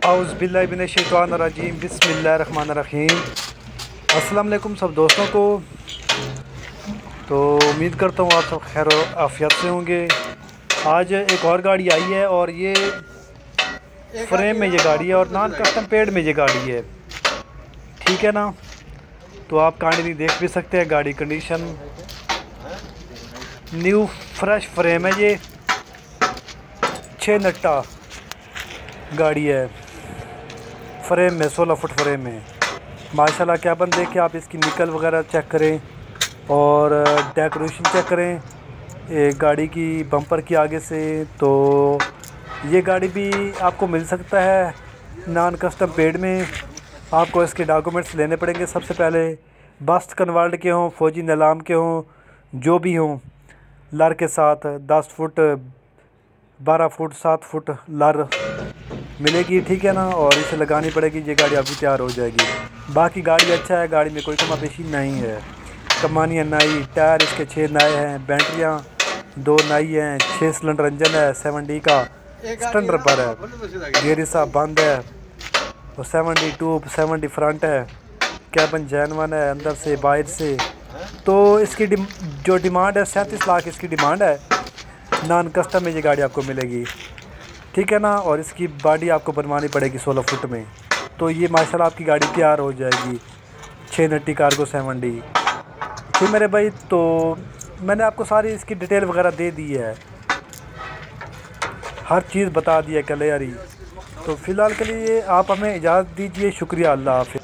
औज़ुबिल्लाहिमिनश्शैतानिर्रजीम बिस्मिल्लाहिर्रहमानिर्रहीम। अस्सलाम वालेकुम सब दोस्तों को। तो उम्मीद करता हूँ आप सब खैर आफियत से होंगे। आज एक और गाड़ी आई है और ये फ्रेम में ये गाड़ी है और नॉन कस्टम पेड में ये गाड़ी है, ठीक है ना। तो आप काइंडली देख भी सकते हैं, गाड़ी कंडीशन न्यू फ्रेश फ्रेम है। ये 6 नट्टा गाड़ी है, फ्रेम में 16 फुट फ्रेम में माशाल्लाह। क्या बंद देखे आप इसकी निकल वगैरह चेक करें और डेकोरेशन चेक करें गाड़ी की बम्पर की आगे से। तो ये गाड़ी भी आपको मिल सकता है नॉन कस्टम पेड में। आपको इसके डॉक्यूमेंट्स लेने पड़ेंगे। सबसे पहले बस्ट कन्वर्ट के हों, फ़ौजी नीलाम के हों, जो भी हों, लर के साथ 10 फुट 12 फुट 7 फुट लर मिलेगी, ठीक है ना। और इसे लगानी पड़ेगी, ये गाड़ी आपकी तैयार हो जाएगी। बाकी गाड़ी अच्छा है, गाड़ी में कोई कमा पेशी नहीं है। कमानियाँ नई, टायर इसके 6 नए हैं, बैटरियाँ 2 नई हैं, 6 सिलेंडर इंजन है, 7D का स्टैंडर्ड पर है, गियर हिसाब बंद है और 72 70 फ्रंट है, कैबन जैन है अंदर से बाहर से। तो इसकी जो डिमांड है 37 लाख इसकी डिमांड है। नॉन कस्टम में ये गाड़ी आपको मिलेगी, ठीक है ना। और इसकी बॉडी आपको बनवानी पड़ेगी 16 फुट में। तो ये माशाल्लाह आपकी गाड़ी तैयार हो जाएगी 6 नट्टी कार्गो 7D, ठीक मेरे भाई। तो मैंने आपको सारी इसकी डिटेल वगैरह दे दी है, हर चीज़ बता दी है क्लियर ही। तो फ़िलहाल के लिए आप हमें इजाज़त दीजिए। शुक्रिया, अल्लाह हाफ़िज़।